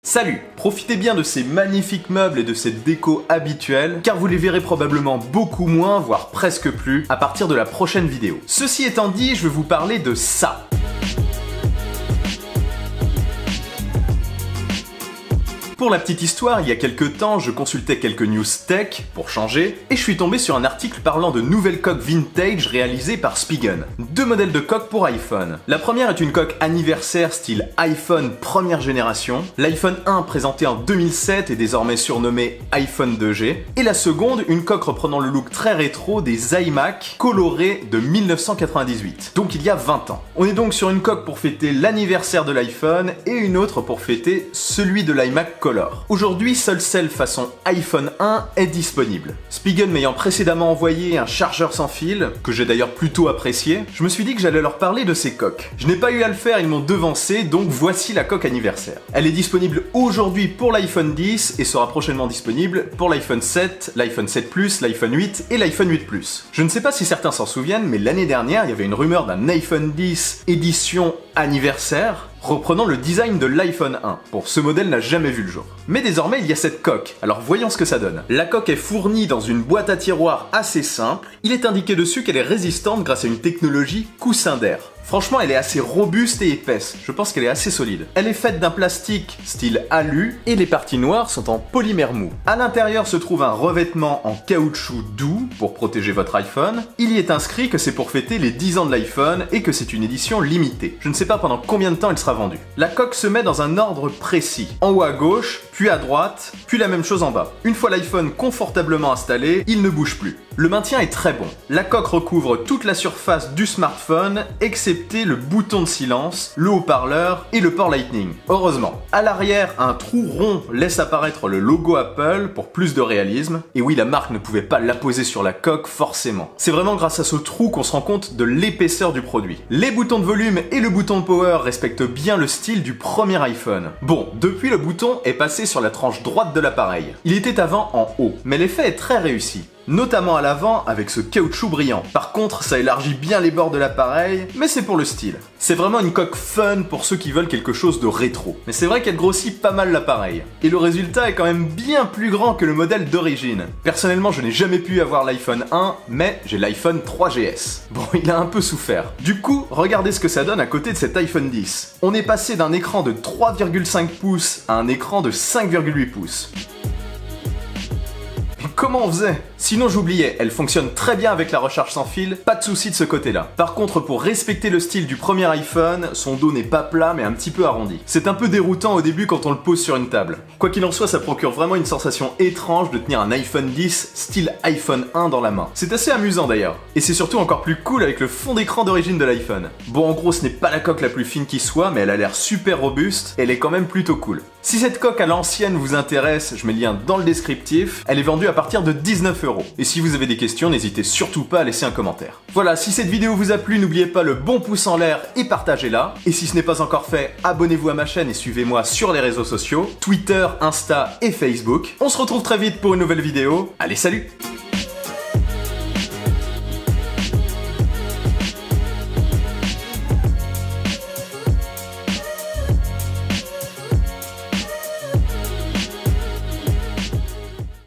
Salut! Profitez bien de ces magnifiques meubles et de cette déco habituelle, car vous les verrez probablement beaucoup moins, voire presque plus, à partir de la prochaine vidéo. Ceci étant dit, je vais vous parler de ça. Pour la petite histoire, il y a quelques temps, je consultais quelques news tech, pour changer, et je suis tombé sur un article parlant de nouvelles coques vintage réalisées par Spigen. Deux modèles de coques pour iPhone. La première est une coque anniversaire style iPhone première génération. L'iPhone 1 présenté en 2007 est désormais surnommé iPhone 2G. Et la seconde, une coque reprenant le look très rétro des iMac colorés de 1998. Donc il y a 20 ans. On est donc sur une coque pour fêter l'anniversaire de l'iPhone et une autre pour fêter celui de l'iMac Color. Aujourd'hui, seule celle façon iPhone 1 est disponible. Spigen m'ayant précédemment envoyé un chargeur sans fil, que j'ai d'ailleurs plutôt apprécié, je me suis dit que j'allais leur parler de ces coques. Je n'ai pas eu à le faire, ils m'ont devancé, donc voici la coque anniversaire. Elle est disponible aujourd'hui pour l'iPhone 10 et sera prochainement disponible pour l'iPhone 7, l'iPhone 7 Plus, l'iPhone 8 et l'iPhone 8 Plus. Je ne sais pas si certains s'en souviennent, mais l'année dernière, il y avait une rumeur d'un iPhone 10 édition anniversaire, reprenant le design de l'iPhone 1. Bon, ce modèle n'a jamais vu le jour. Mais désormais, il y a cette coque. Alors voyons ce que ça donne. La coque est fournie dans une boîte à tiroirs assez simple. Il est indiqué dessus qu'elle est résistante grâce à une technologie coussin d'air. Franchement, elle est assez robuste et épaisse. Je pense qu'elle est assez solide. Elle est faite d'un plastique style alu et les parties noires sont en polymère mou. À l'intérieur se trouve un revêtement en caoutchouc doux pour protéger votre iPhone. Il y est inscrit que c'est pour fêter les 10 ans de l'iPhone et que c'est une édition limitée. Je ne sais pas pendant combien de temps elle sera vendue. La coque se met dans un ordre précis. En haut à gauche, puis à droite, puis la même chose en bas. Une fois l'iPhone confortablement installé, il ne bouge plus. Le maintien est très bon. La coque recouvre toute la surface du smartphone, excepté le bouton de silence, le haut-parleur et le port Lightning. Heureusement. À l'arrière, un trou rond laisse apparaître le logo Apple pour plus de réalisme. Et oui, la marque ne pouvait pas l'apposer sur la coque, forcément. C'est vraiment grâce à ce trou qu'on se rend compte de l'épaisseur du produit. Les boutons de volume et le bouton de power respectent bien le style du premier iPhone. Bon, depuis le bouton est passé sur la tranche droite de l'appareil. Il était avant en haut, mais l'effet est très réussi. Notamment à l'avant avec ce caoutchouc brillant. Par contre, ça élargit bien les bords de l'appareil, mais c'est pour le style. C'est vraiment une coque fun pour ceux qui veulent quelque chose de rétro. Mais c'est vrai qu'elle grossit pas mal l'appareil. Et le résultat est quand même bien plus grand que le modèle d'origine. Personnellement, je n'ai jamais pu avoir l'iPhone 1, mais j'ai l'iPhone 3GS. Bon, il a un peu souffert. Du coup, regardez ce que ça donne à côté de cet iPhone 10. On est passé d'un écran de 3,5 pouces à un écran de 5,8 pouces. Comment on faisait? Sinon j'oubliais, elle fonctionne très bien avec la recharge sans fil, pas de souci de ce côté-là. Par contre, pour respecter le style du premier iPhone, son dos n'est pas plat mais un petit peu arrondi. C'est un peu déroutant au début quand on le pose sur une table. Quoi qu'il en soit, ça procure vraiment une sensation étrange de tenir un iPhone 10 style iPhone 1 dans la main. C'est assez amusant d'ailleurs. Et c'est surtout encore plus cool avec le fond d'écran d'origine de l'iPhone. Bon, en gros, ce n'est pas la coque la plus fine qui soit, mais elle a l'air super robuste et elle est quand même plutôt cool. Si cette coque à l'ancienne vous intéresse, je mets le lien dans le descriptif. Elle est vendue à partir de 19 €. Et si vous avez des questions, n'hésitez surtout pas à laisser un commentaire. Voilà, si cette vidéo vous a plu, n'oubliez pas le bon pouce en l'air et partagez-la. Et si ce n'est pas encore fait, abonnez-vous à ma chaîne et suivez-moi sur les réseaux sociaux, Twitter, Insta et Facebook. On se retrouve très vite pour une nouvelle vidéo. Allez, salut!